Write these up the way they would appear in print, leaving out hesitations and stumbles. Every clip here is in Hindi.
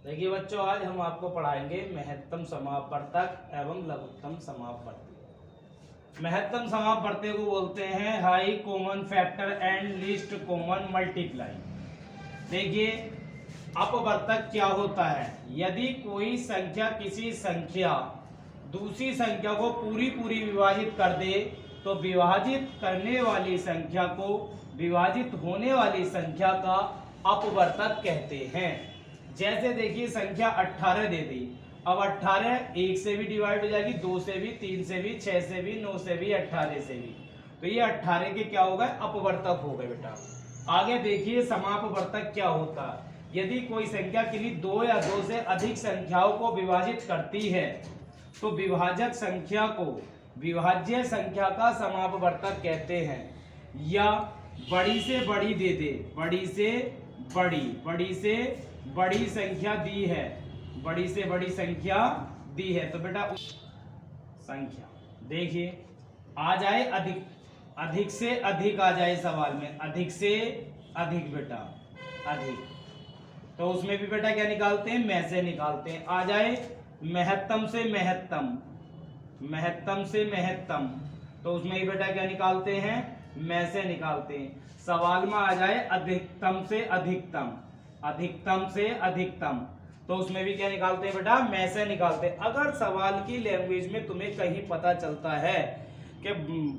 देखिए बच्चों, आज हम आपको पढ़ाएंगे महत्तम समापवर्तक एवं लघुत्तम समापवर्तक। महत्तम समापवर्तक को बोलते हैं high common factor and least common multiply. देखिए, अपवर्तक क्या होता है? यदि कोई संख्या किसी संख्या दूसरी संख्या को पूरी विभाजित कर दे तो विभाजित करने वाली संख्या को विभाजित होने वाली संख्या का अपवर्तक कहते हैं। जैसे देखिए, संख्या 18 दे दी। अब 18 1 से भी डिवाइड हो जाएगी, 2 से भी, 3 से भी, 6 से भी, 9 से भी, 18 से भी। तो ये 18 के क्या होगा? अपवर्तक हो गए बेटा। आगे देखिए, समापवर्तक क्या होता है? यदि कोई संख्या किन्हीं 2 या 2 से अधिक संख्याओं को विभाजित करती है तो विभाजक संख्या को विभाज्य संख्या का समापवर्तक कहते हैं। या बड़ी से बड़ी दे दे, बड़ी से बड़ी संख्या दी है, बड़ी से बड़ी संख्या दी है तो बेटा संख्या देखिए आ जाए अधिक, अधिक से अधिक आ जाए सवाल में, अधिक से अधिक बेटा, अधिक। तो उसमें भी बेटा क्या निकालते हैं? में से निकालते हैं। आ जाए महत्तम से महत्तम, महत्तम से महत्तम, तो उसमें ही बेटा क्या निकालते हैं? में से निकालते हैं। सवाल में आ जाए अधिकतम से अधिकतम, अधिकतम से अधिकतम, तो उसमें भी क्या निकालते हैं बेटा? में से निकालते हैं। अगर सवाल की लैंग्वेज में तुम्हें कहीं पता चलता है कि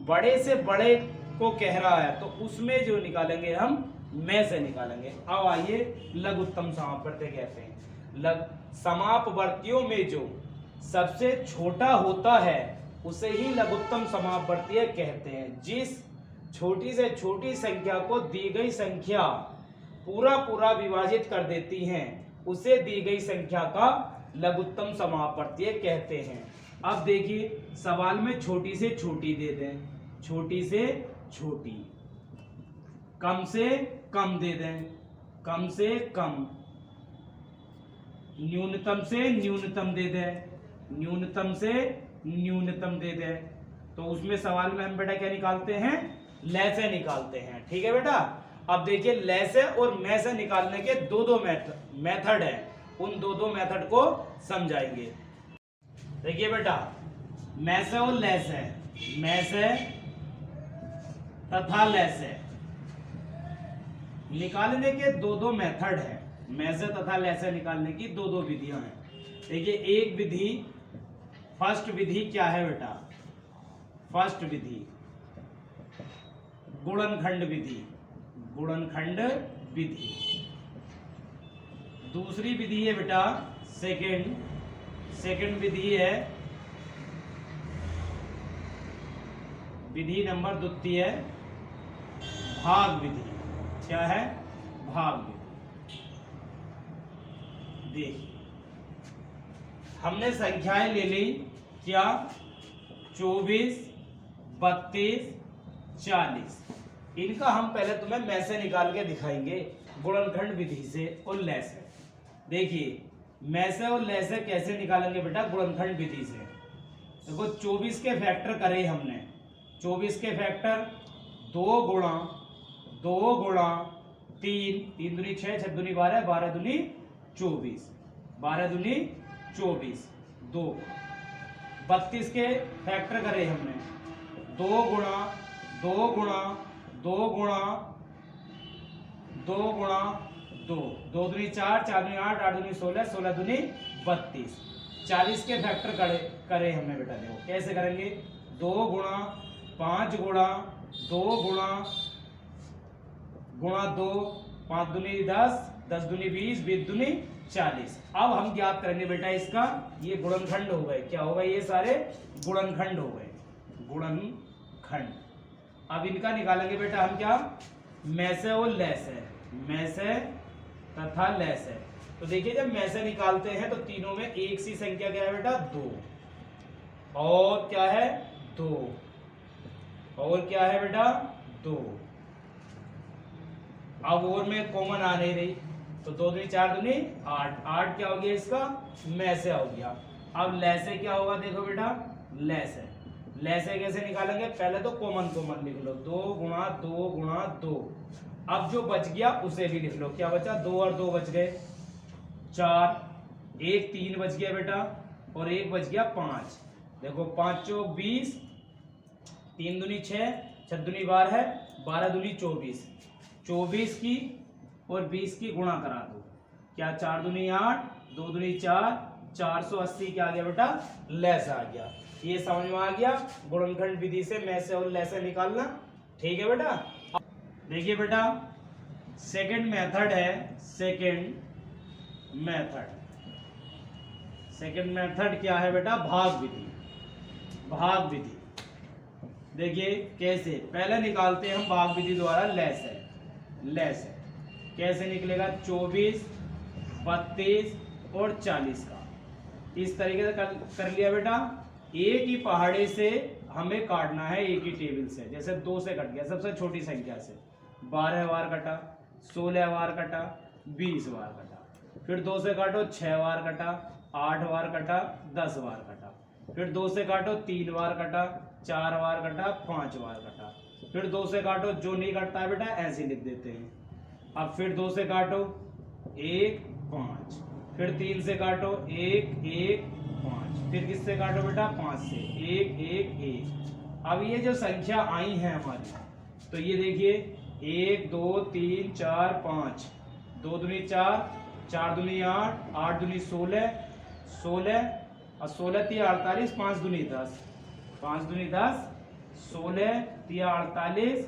बड़े से बड़े को कह रहा है तो उसमें जो निकालेंगे हम में से निकालेंगे। अब आइए लघुत्तम समापवर्तक कहते हैं। समापवर्तियों में जो सबसे छोटा होता है उसे ही लघुत्तम समापवर्तक कहते हैं। जिस छोटी से छोटी संख्या को दी गई संख्या पूरा विभाजित कर देती हैं उसे दी गई संख्या का लघुत्तम समापवर्तक कहते हैं। अब देखिए, सवाल में छोटी से छोटी दे दें, छोटी से छोटी, कम से कम दे दें, कम से कम, न्यूनतम से न्यूनतम दे दें, न्यूनतम से न्यूनतम दे दें। तो उसमें सवाल में हम बेटा क्या निकालते हैं? ले से निकालते हैं। ठीक है बेटा। अब देखिए, ले से और में से निकालने के दो मेथड है। उन दो मेथड को समझाएंगे। देखिए बेटा, में से और ले से, में से तथा ले से निकालने के दो मेथड है। में से तथा ले से निकालने की दो विधियां हैं। देखिए, एक विधि, फर्स्ट विधि क्या है बेटा? फर्स्ट विधि गुणनखंड विधि, गुणनखंड विधि। दूसरी विधि है बेटा सेकंड विधि है विधि नंबर द्वितीय भाग विधि। क्या है? भाग विधि। देखिए, हमने संख्याएं ले ली क्या? 24, 32, 40। इनका हम पहले तुम्हें में से निकाल के दिखाएंगे गुणनखंड विधि से और ले से। देखिए, में से और ले से कैसे निकालेंगे बेटा? गुणनखंड विधि से। देखो, 24 के फैक्टर करे हमने। 24 के फैक्टर 2 गुणा 3, 3 दूनी 6, 6 दूनी 12, 12 दूनी 24, 12 दूनी 24, 2। 32 के फैक्टर करे हमने 2 गुणा 2 गुणा 2 गुणा 2 गुणा 2, 2 दूनी 4, 4 दूनी 8, 8 दूनी 16, 16 दूनी 32। 40 के फैक्टर करे हमने बेटा। देखो कैसे करेंगे? 2 गुणा 5 गुणा 2 गुणा 2, 5 दूनी 10, 10 दूनी 20, 20 दूनी 40। अब हम ज्ञात करेंगे बेटा इसका, ये गुणनखंड हो गए। क्या हो गए? ये सारे गुणनखंड हो गए, गुणनखंड। अब इनका निकालेंगे बेटा हम क्या? में से और ले से, में से तथा ले से। तो देखिए, जब में से निकालते हैं तो तीनों में एक सी संख्या क्या है बेटा? 2। और क्या है? 2। और क्या है बेटा? 2। अब और में कॉमन आ नहीं रही तो 2 दूनी 4 दूनी 8, 8 क्या हो गया इसका? में से हो गया। अब ले से क्या होगा? देखो बेटा, ले से कैसे निकालेंगे? पहले तो कॉमन लिख लो, 2 गुणा 2 गुणा 2। अब जो बच गया उसे भी लिख लो। क्या बचा? 2 और 2 बच गए, 4, एक 3 बच गया बेटा और एक बच गया 5। देखो 5 चौक 20, 3 दूनी 6, 6 दूनी 12 है, 12 दूनी 24, 24 की और 20 की गुणा करा दो, क्या 4 दूनी 8, 2 दूनी 4, 480 क्या आ गया बेटा, लैस आ गया। ये समझ में आ गया गुणनखंड विधि से मैसे और लैसे निकालना। ठीक है बेटा। देखिए बेटा सेकंड मेथड है, सेकंड मेथड क्या है बेटा, भाग विधि। भाग विधि देखिए कैसे, पहले निकालते हैं हम भाग विधि द्वारा लैस है। कैसे निकलेगा, 24, 32 और 40 का इस तरीके से कर लिया बेटा। एक ही पहाड़े से हमें काटना है, एक ही टेबल से। जैसे 2 से कट गया सबसे छोटी संख्या से, 12 बार कटा, 16 बार कटा, 20 बार कटा, फिर 2 से काटो 6 बार कटा, 8 बार कटा, 10 बार कटा, फिर 2 से काटो 3 बार कटा, 4 बार कटा, 5 बार कटा, फिर 2 से काटो, जो नहीं कटता है बेटा ऐसे लिख देते हैं। अब फिर 2 से काटो 1, 5, फिर 3 से काटो 1, 1, 5, फिर किससे काटो बेटा, 5 से 1, 1, 1। अब ये जो संख्या आई है हमारी, तो ये देखिए 1, 2, 3, 4, 5, 2 दूनी 4, 4 दूनी 8, 8 दूनी 16, 16 और 16 3 48, 5 दूनी 10, 5 दूनी 10, 16 3 48,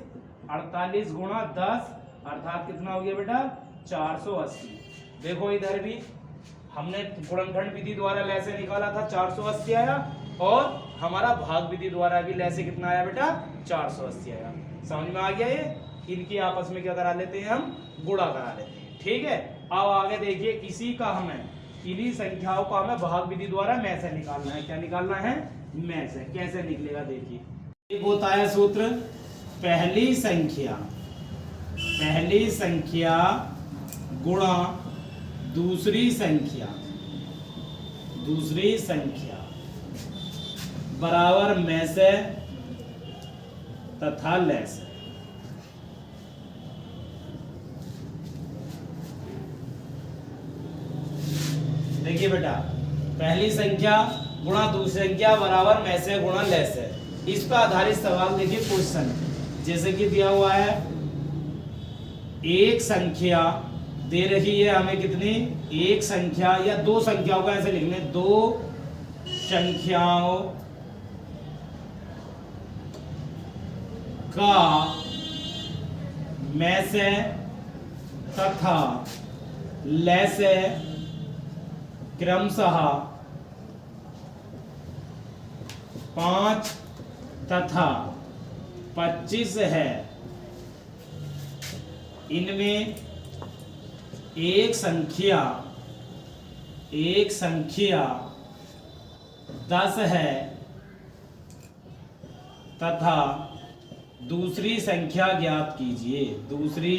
48 गुणा 10 अर्थात कितना हो गया बेटा, 480। देखो इधर भी हमने गुणनखंड विधि द्वारा लैसे निकाला था, 480 आया, और हमारा भाग विधि द्वारा भी लैसे कितना आया बेटा, 480 आया। समझ में आ गया ये। इनकी आपस में क्या करा लेते हैं हम, गुणा करा लेते हैं। ठीक है। अब आगे देखिए इसी का हमें, इन्हीं संख्याओं का हमें भाग विधि द्वारा में से निकालना है। क्या निकालना है, में से। कैसे निकलेगा देखिए, एक होता है सूत्र, पहली संख्या गुणा दूसरी संख्या बराबर में से तथा लैसे। देखिए बेटा, पहली संख्या गुणा दूसरी संख्या बराबर में से गुणा लैसे, इस पर आधारित सवाल देखिए क्वेश्चन। जैसे कि दिया हुआ है एक संख्या दे रही है हमें कितनी, एक संख्या या दो संख्याओं का ऐसे लिखने, दो संख्याओं का में से तथा लैसे क्रमशः 5 तथा 25 है। इनमें एक संख्या 10 है तथा दूसरी संख्या ज्ञात कीजिए। दूसरी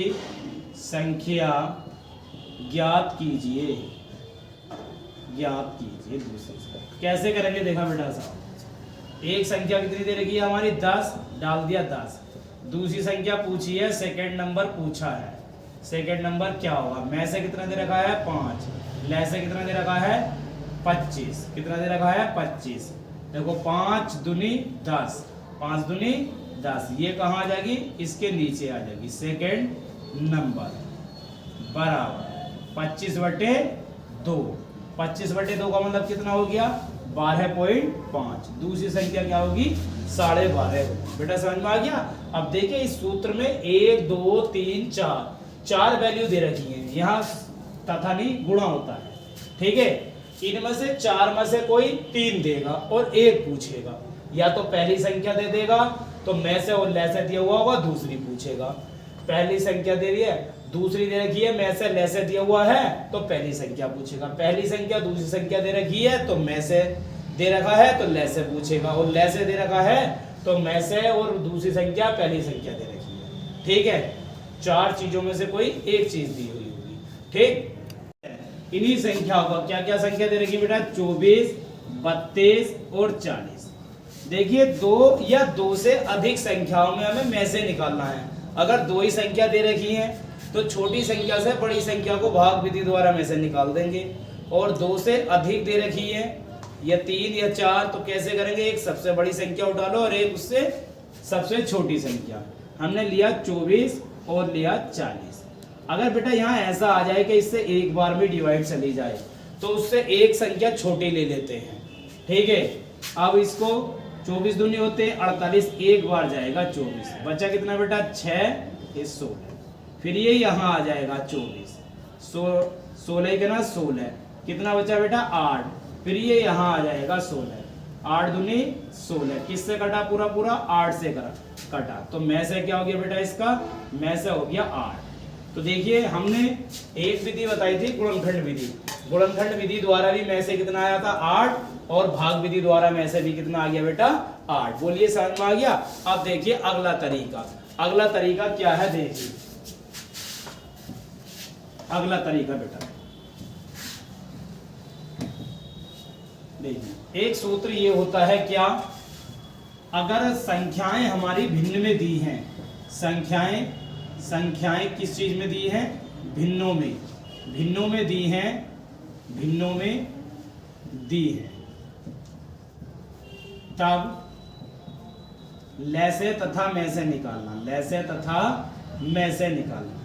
संख्या ज्ञात कीजिए दूसरी संख्या। कैसे करेंगे देखा बेटा साहब, एक संख्या कितनी दे रखी है हमारी, 10, डाल दिया 10। दूसरी संख्या पूछी है, सेकंड नंबर पूछा है, सेकंड नंबर क्या होगा, में से कितना दे रखा है 5, ले से कितना दे रखा है 25, कितना दे रखा है 25। देखो 5 दूनी 10, 5 दूनी 10, ये कहाँ आ जाएगी, इसके नीचे आ जाएगी, सेकंड नंबर बराबर 25/2। 25/2 का मतलब कितना हो गया 12.5। दूसरी संख्या क्या होगी 12.5। बेटा समझ में आ गया। अब देखिए इस सूत्र में 1 2 3 4 वैल्यू दे रखी है, यहाँ तथा नहीं गुणा होता है, ठीक है। इनमें से 4 में से कोई 3 देगा और 1 पूछेगा, या तो पहली संख्या दे देगा तो में से और ले से दिया हुआ होगा, दूसरी पूछेगा। पहली संख्या दे रही है, दूसरी दे रखी है, में से ले से दिया हुआ है तो पहली संख्या पूछेगा। पहली संख्या दूसरी संख्या दे रखी है तो में से दे रखा है तो ले से पूछेगा, और ले से दे रखा है तो में से और दूसरी संख्या पहली संख्या दे रखी है, ठीक है। 4 चीजों में से कोई एक चीज दी हुई होगी, ठीक। इन्हीं संख्याओं का क्या क्या संख्या दे रखी बेटा 24, 32 और 40। देखिए 2 या 2 से अधिक संख्याओं में हमें में से निकालना है। अगर 2 ही संख्या दे रखी है तो छोटी संख्या से बड़ी संख्या को भाग विधि द्वारा में से निकाल देंगे। और 2 से अधिक दे रखी है, या 3 या 4, तो कैसे करेंगे, एक सबसे बड़ी संख्या उठा लो और एक उससे सबसे छोटी संख्या। हमने लिया 24 और लिया 40। अगर बेटा यहाँ ऐसा आ जाए कि इससे एक बार में डिवाइड चली जाए तो उससे एक संख्या छोटी ले लेते हैं, ठीक है। अब इसको 24 दूनी होते हैं 48, एक बार जाएगा 24, बचा कितना बेटा 6 ये 16, फिर ये यहाँ आ जाएगा 24, 16 के ना 16, कितना बचा बेटा 8, फिर ये यहाँ आ जाएगा 16, 8 दूनी 16, किससे कटा पूरा पूरा 8 से कटा, तो में से क्या हो गया बेटा इसका, में से हो गया 8। तो देखिए हमने एक विधि बताई थी गुणनखंड विधि, गुणनखंड विधि द्वारा भी में से कितना आया था 8, और भाग विधि द्वारा में से भी कितना आ गया बेटा 8। बोलिए समझ में आ गया। अब देखिए अगला तरीका, अगला तरीका क्या है, देखिए अगला तरीका बेटा, देखिए एक सूत्र ये होता है क्या, अगर संख्याएं हमारी भिन्न में दी हैं, संख्याएं किस चीज में दी हैं, भिन्नों में दी हैं, भिन्नों में दी है, तब लैसे तथा में से निकालना, लैसे तथा में से निकालना।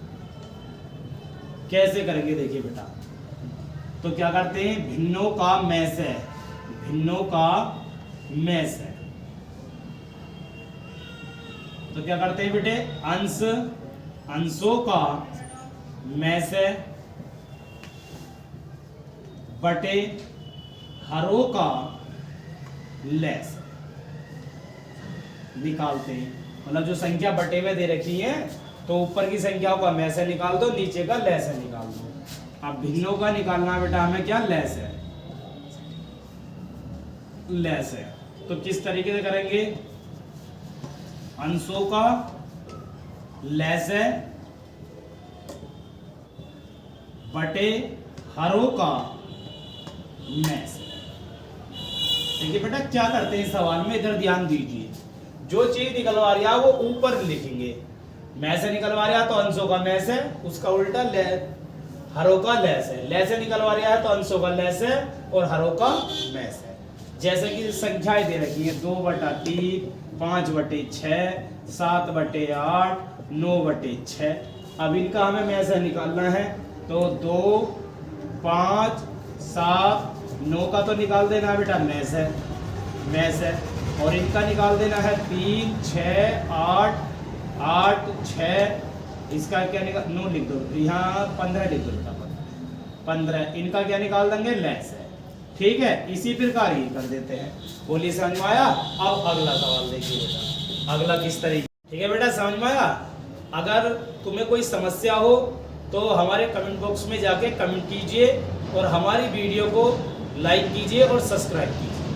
कैसे करेंगे देखिए बेटा, तो क्या करते हैं, भिन्नों का में से, भिन्नों का में से, तो क्या करते हैं बेटे, अंशों का में से बटे हरों का लेस निकालते हैं। मतलब जो संख्या बटे में दे रखी है तो ऊपर की संख्याओं का में से निकाल दो, नीचे का लेस है निकाल दो। अब भिन्नों का निकालना बेटा हमें क्या, लेस है, लेस है। तो किस तरीके से करेंगे, अंशों का लेस है बटे हरों का में से। देखिए बेटा क्या करते हैं इस सवाल में, इधर ध्यान दीजिए, जो चीज निकलवा रहा है वो ऊपर लिखेंगे, में से निकलवा रहा है तो अंशों का में से, उसका उल्टा हरों का लेस है, लेस से निकलवा रहा है तो अंशों का लेस है और हरों का में से। जैसे कि संख्याएं दे रखी है 2/3, 5/6, 7/8, 9/6। अब इनका हमें में से निकालना है, तो 2, 5, 7, 9 का तो निकाल देना है बेटा में से, और इनका निकाल देना है 3, 6, 8, 8, 6, इसका क्या निकाल, 9 लिख दो, यहाँ 15 लिख दो बेटा, 15, इनका क्या निकाल देंगे, लेस है, ठीक है। इसी प्रकार ही कर देते हैं। बोलिए समझ में आया। अब अगला सवाल देखिए बेटा, अगला किस तरीके, ठीक है बेटा समझ में आया। अगर तुम्हें कोई समस्या हो तो हमारे कमेंट बॉक्स में जाके कमेंट कीजिए और हमारी वीडियो को लाइक कीजिए और सब्सक्राइब कीजिए।